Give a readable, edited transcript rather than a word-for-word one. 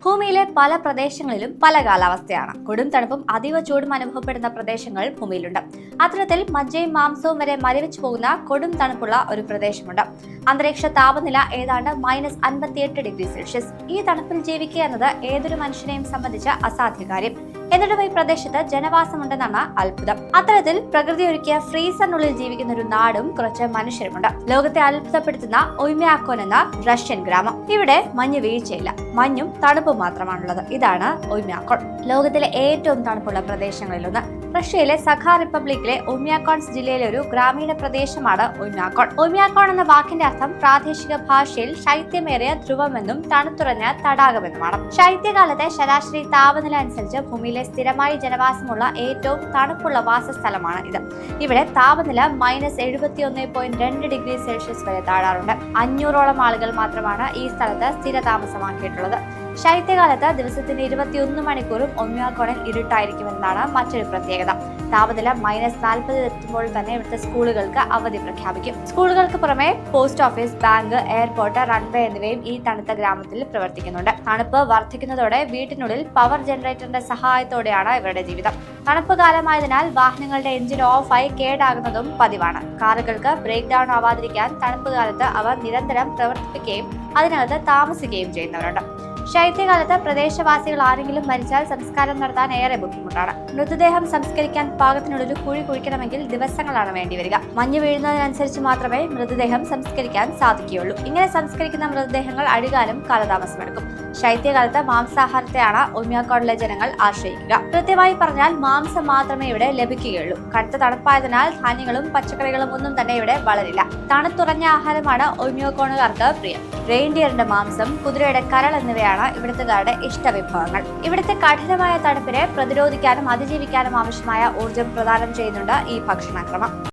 ഭൂമിയിലെ പല പ്രദേശങ്ങളിലും പല കാലാവസ്ഥയാണ്. കൊടും തണുപ്പും അതീവ ചൂടും അനുഭവപ്പെടുന്ന പ്രദേശങ്ങൾ ഭൂമിയിലുണ്ട്. അത്തരത്തിൽ മജ്ജയും മാംസവും വരെ മരവിച്ചു പോകുന്ന കൊടും തണുപ്പുള്ള ഒരു പ്രദേശമുണ്ട്. അന്തരീക്ഷ താപനില ഏതാണ്ട് -58°C. ഈ തണുപ്പിൽ ജീവിക്കുക എന്നത് ഏതൊരു മനുഷ്യനെയും സംബന്ധിച്ച് അസാധ്യ കാര്യം. എന്നിട്ടും ഈ പ്രദേശത്ത് ജനവാസമുണ്ടെന്നാണ് അത്ഭുതം. അത്തരത്തിൽ പ്രകൃതി ഒരുക്കിയ ഫ്രീസറിനുള്ളിൽ ജീവിക്കുന്ന ഒരു നാടും കുറച്ച് മനുഷ്യരുമുണ്ട്. ലോകത്തെ അത്ഭുതപ്പെടുത്തുന്ന ഒയ്മ്യാക്കോൻ എന്ന റഷ്യൻ ഗ്രാമം. ഇവിടെ മഞ്ഞ് വീഴ്ചയില്ല, മഞ്ഞും തണുപ്പും മാത്രമാണുള്ളത്. ഇതാണ് ഒയ്മ്യാക്കോൺ. ലോകത്തിലെ ഏറ്റവും തണുപ്പുള്ള പ്രദേശങ്ങളിലൊന്ന്. റഷ്യയിലെ സഖാ റിപ്പബ്ലിക്കിലെ ഒയ്മ്യാക്കോൺസ് ജില്ലയിലെ ഒരു ഗ്രാമീണ പ്രദേശമാണ് ഒയ്മ്യാക്കോൺ. ഒയ്മ്യാക്കോൺ എന്ന വാക്കിന്റെ അർത്ഥം പ്രാദേശിക ഭാഷയിൽ ശൈത്യമേറിയ ധ്രുവമെന്നും തണുത്തുറഞ്ഞ തടാകമെന്നുമാണ്. ശൈത്യകാലത്തെ ശരാശരി താപനില അനുസരിച്ച് ഭൂമിയിലെ സ്ഥിരമായി ജനവാസമുള്ള ഏറ്റവും തണുപ്പുള്ള വാസസ്ഥലമാണ് ഇത്. ഇവിടെ താപനില -71.2°C വരെ താഴാറുണ്ട്. 500ഓളം ആളുകൾ മാത്രമാണ് ഈ സ്ഥലത്ത് സ്ഥിര താമസമാക്കിയിട്ടുള്ളത്. ശൈത്യകാലത്ത് ദിവസത്തിന് 21 മണിക്കൂറും ഒയ്മ്യാക്കോണിൽ ഇരുട്ടായിരിക്കുമെന്നാണ് മറ്റൊരു പ്രത്യേകത. താപനില -40 എത്തുമ്പോൾ തന്നെ ഇവിടുത്തെ സ്കൂളുകൾക്ക് അവധി പ്രഖ്യാപിക്കും. സ്കൂളുകൾക്ക് പുറമെ post office, bank, airport, runway എന്നിവയും ഈ തണുത്ത ഗ്രാമത്തിൽ പ്രവർത്തിക്കുന്നുണ്ട്. തണുപ്പ് വർദ്ധിക്കുന്നതോടെ വീട്ടിനുള്ളിൽ പവർ ജനറേറ്ററിന്റെ സഹായത്തോടെയാണ് ഇവരുടെ ജീവിതം. തണുപ്പ് കാലമായതിനാൽ വാഹനങ്ങളുടെ എഞ്ചിൻ ഓഫായി കേടാകുന്നതും പതിവാണ്. കാറുകൾക്ക് ബ്രേക്ക് ഡൗൺ ആവാതിരിക്കാൻ തണുപ്പ് കാലത്ത് അവ നിരന്തരം പ്രവർത്തിപ്പിക്കുകയും അതിനകത്ത് താമസിക്കുകയും ചെയ്യുന്നവരുണ്ട്. ശൈത്യകാലത്ത് പ്രദേശവാസികൾ ആരെങ്കിലും മരിച്ചാൽ സംസ്കാരം നടത്താൻ ഏറെ ബുദ്ധിമുട്ടാണ്. മൃതദേഹം സംസ്കരിക്കാൻ പാകത്തിനുള്ളൊരു കുഴി കുഴിക്കണമെങ്കിൽ ദിവസങ്ങളാണ് വേണ്ടിവരിക. മഞ്ഞ് വീഴുന്നതിനനുസരിച്ച് മാത്രമേ മൃതദേഹം സംസ്കരിക്കാൻ സാധിക്കുകയുള്ളൂ. ഇങ്ങനെ സംസ്കരിക്കുന്ന മൃതദേഹങ്ങൾ അഴുകാനും കാലതാമസമെടുക്കും. ശൈത്യകാലത്ത് മാംസാഹാരത്തെയാണ് ഒയ്മ്യാക്കോണിലെ ജനങ്ങൾ ആശ്രയിക്കുക. കൃത്യമായി പറഞ്ഞാൽ മാംസം മാത്രമേ ഇവിടെ ലഭിക്കുകയുള്ളൂ. കടുത്ത തണുപ്പായതിനാൽ ധാന്യങ്ങളും പച്ചക്കറികളും ഒന്നും തന്നെ ഇവിടെ വളരില്ല. തണുത്തുറഞ്ഞ ആഹാരമാണ് ഒയ്മ്യാക്കോണുകാർക്ക് പ്രിയം. റെയിൻഡിയറിന്റെ മാംസം, കുതിരയുടെ കരൾ എന്നിവയാണ് ഇവിടുത്തുകാരുടെ ഇഷ്ടവിഭവങ്ങൾ. ഇവിടുത്തെ കഠിനമായ തണുപ്പിനെ പ്രതിരോധിക്കാനും അതിജീവിക്കാനും ആവശ്യമായ ഊർജ്ജം പ്രദാനം ചെയ്യുന്നുണ്ട് ഈ ഭക്ഷണക്രമം.